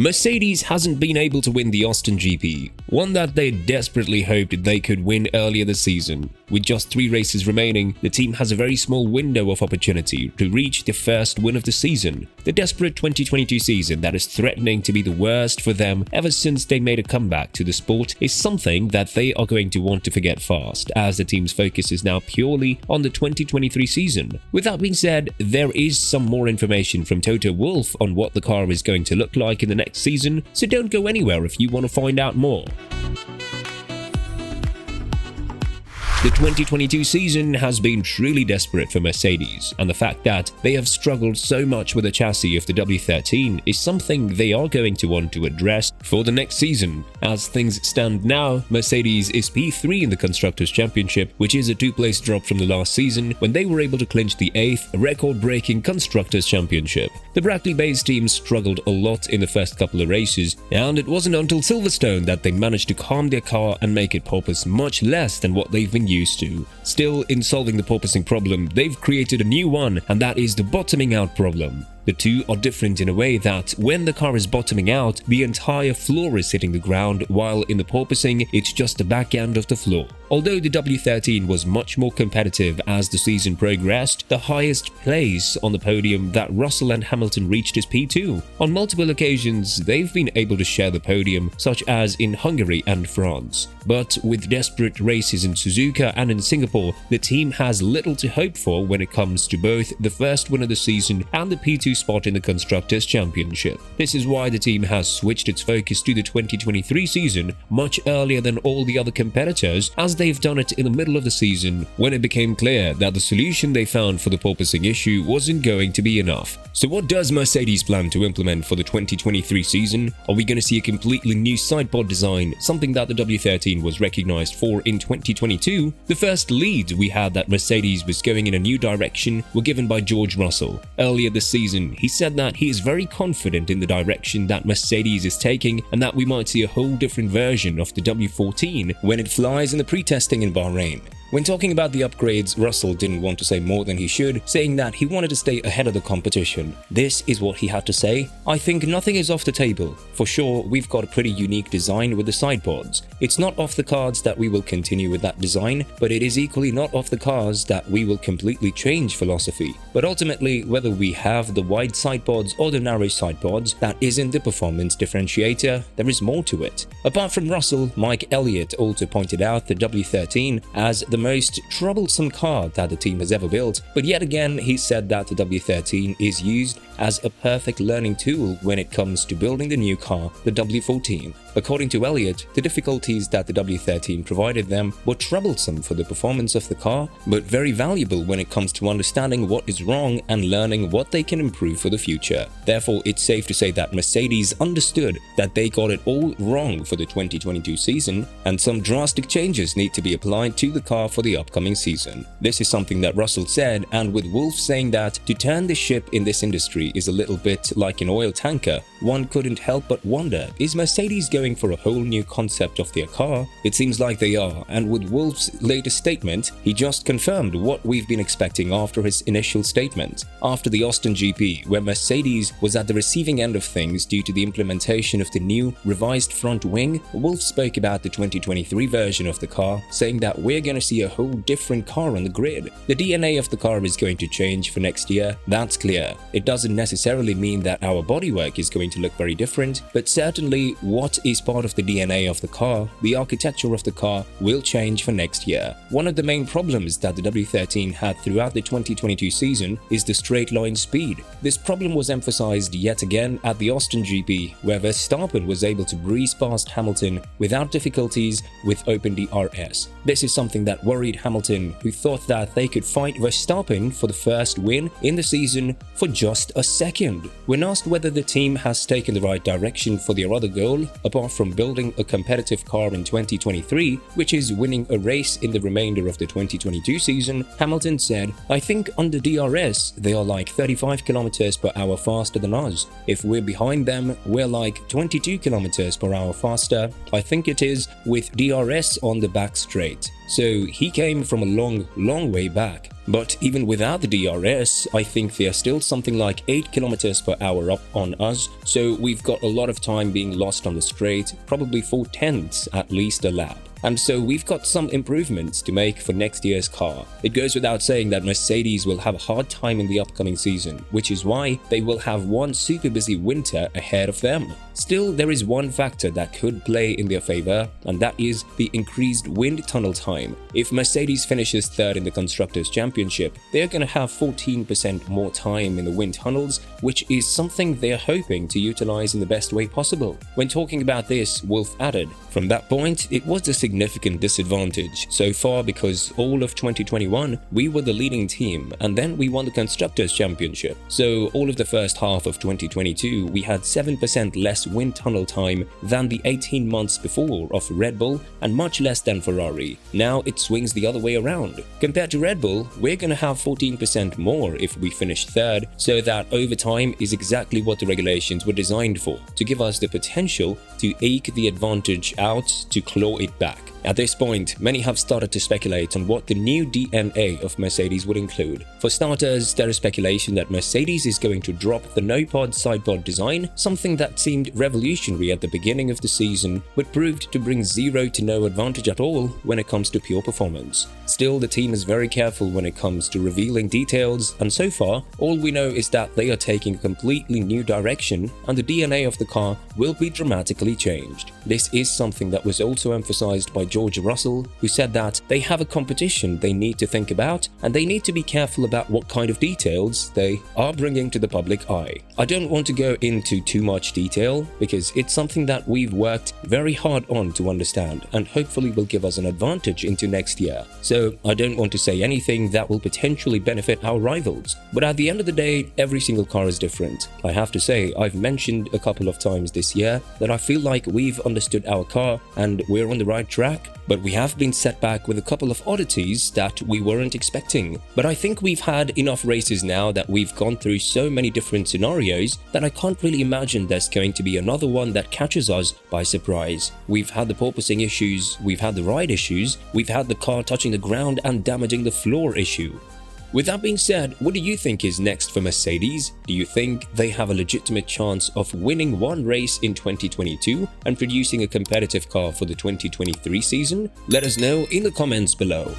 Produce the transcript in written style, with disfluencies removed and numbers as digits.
Mercedes hasn't been able to win the Austin GP, one that they desperately hoped they could win earlier this season. With just 3 races remaining, the team has a very small window of opportunity to reach the first win of the season. The desperate 2022 season that is threatening to be the worst for them ever since they made a comeback to the sport is something that they are going to want to forget fast, as the team's focus is now purely on the 2023 season. With that being said, there is some more information from Toto Wolff on what the car is going to look like in the next season, so don't go anywhere if you want to find out more. The 2022 season has been truly desperate for Mercedes, and the fact that they have struggled so much with the chassis of the W13 is something they are going to want to address for the next season. As things stand now, Mercedes is P3 in the Constructors' Championship, which is a 2-place drop from the last season when they were able to clinch the 8th record-breaking Constructors' Championship. The Brackley-based team struggled a lot in the first couple of races, and it wasn't until Silverstone that they managed to calm their car and make it porpoise much less than what they've been used to. Still, in solving the porpoising problem, they've created a new one, and that is the bottoming out problem. The two are different in a way that when the car is bottoming out, the entire floor is hitting the ground, while in the porpoising, it's just the back end of the floor. Although the W13 was much more competitive as the season progressed, the highest place on the podium that Russell and Hamilton reached is P2. On multiple occasions, they've been able to share the podium, such as in Hungary and France. But with desperate races in Suzuka and in Singapore, the team has little to hope for when it comes to both the first win of the season and the P2 spot in the Constructors' Championship. This is why the team has switched its focus to the 2023 season much earlier than all the other competitors, as they've done it in the middle of the season when it became clear that the solution they found for the porpoising issue wasn't going to be enough. So what does Mercedes plan to implement for the 2023 season? Are we going to see a completely new sidepod design, something that the W13 was recognized for in 2022? The first leads we had that Mercedes was going in a new direction were given by George Russell. Earlier this season, he said that he is very confident in the direction that Mercedes is taking and that we might see a whole different version of the W14 when it flies in the pre-testing in Bahrain. When talking about the upgrades, Russell didn't want to say more than he should, saying that he wanted to stay ahead of the competition. This is what he had to say: "I think nothing is off the table. For sure, we've got a pretty unique design with the sidepods. It's not off the cards that we will continue with that design, but it is equally not off the cards that we will completely change philosophy. But ultimately, whether we have the wide sidepods or the narrow sidepods, that isn't the performance differentiator, there is more to it." Apart from Russell, Mike Elliott also pointed out the W13 as the most troublesome car that the team has ever built, but yet again he said that the W13 is used as a perfect learning tool when it comes to building the new car, the W14. According to Elliott, the difficulties that the W13 provided them were troublesome for the performance of the car, but very valuable when it comes to understanding what is wrong and learning what they can improve for the future. Therefore, it's safe to say that Mercedes understood that they got it all wrong for the 2022 season, and some drastic changes need to be applied to the car for the upcoming season. This is something that Russell said, and with Wolff saying that to turn the ship in this industry is a little bit like an oil tanker, one couldn't help but wonder, is Mercedes going for a whole new concept of their car? It seems like they are, and with Wolff's latest statement, he just confirmed what we've been expecting after his initial statement. After the Austin GP, where Mercedes was at the receiving end of things due to the implementation of the new revised front wing, Wolff spoke about the 2023 version of the car, saying that we're going to see a whole different car on the grid. The DNA of the car is going to change for next year, that's clear. It doesn't necessarily mean that our bodywork is going to look very different, but certainly what is part of the DNA of the car, the architecture of the car, will change for next year. One of the main problems that the W13 had throughout the 2022 season is the straight line speed. This problem was emphasized yet again at the Austin GP, where Verstappen was able to breeze past Hamilton without difficulties with open DRS. This is something that worried Hamilton, who thought that they could fight Verstappen for the first win in the season for just a second. When asked whether the team has taken the right direction for their other goal, apart from building a competitive car in 2023, which is winning a race in the remainder of the 2022 season, Hamilton said, "I think under DRS, they are like 35 km per hour faster than us. If we're behind them, we're like 22 km per hour faster, I think it is, with DRS on the back straight." so he came from a long way back. But even without the DRS, I think they are still something like 8 kilometers per hour up on us, so we've got a lot of time being lost on the straight, probably 4/10 at least a lap. And so we've got some improvements to make for next year's car. It goes without saying that Mercedes will have a hard time in the upcoming season, which is why they will have one super busy winter ahead of them. Still, there is one factor that could play in their favor, and that is the increased wind tunnel time. If Mercedes finishes third in the Constructors' Championship, they're going to have 14% more time in the wind tunnels, which is something they're hoping to utilize in the best way possible. When talking about this, Wolff added, "From that point, it was a significant disadvantage so far because all of 2021 we were the leading team and then we won the Constructors' Championship. So all of the first half of 2022 we had 7% less wind tunnel time than the 18 months before of Red Bull and much less than Ferrari. Now it swings the other way around. Compared to Red Bull, we're gonna have 14% more if we finish third, so that overtime is exactly what the regulations were designed for, to give us the potential to eke the advantage out to claw it back." At this point, many have started to speculate on what the new DNA of Mercedes would include. For starters, there is speculation that Mercedes is going to drop the no-pod side-pod design, something that seemed revolutionary at the beginning of the season, but proved to bring zero to no advantage at all when it comes to pure performance. Still, the team is very careful when it comes to revealing details, and so far, all we know is that they are taking a completely new direction and the DNA of the car will be dramatically changed. This is something that was also emphasized by George Russell, who said that they have a competition they need to think about and they need to be careful about what kind of details they are bringing to the public eye. I don't want to go into too much detail because it's something that we've worked very hard on to understand and hopefully will give us an advantage into next year. So I don't want to say anything that will potentially benefit our rivals. But at the end of the day, every single car is different. I have to say, I've mentioned a couple of times this year that I feel like we've understood our car and we're on the right track. But we have been set back with a couple of oddities that we weren't expecting. But I think we've had enough races now that we've gone through so many different scenarios that I can't really imagine there's going to be another one that catches us by surprise. We've had the porpoising issues, we've had the ride issues, we've had the car touching the ground and damaging the floor issue. With that being said, what do you think is next for Mercedes? Do you think they have a legitimate chance of winning one race in 2022 and producing a competitive car for the 2023 season? Let us know in the comments below.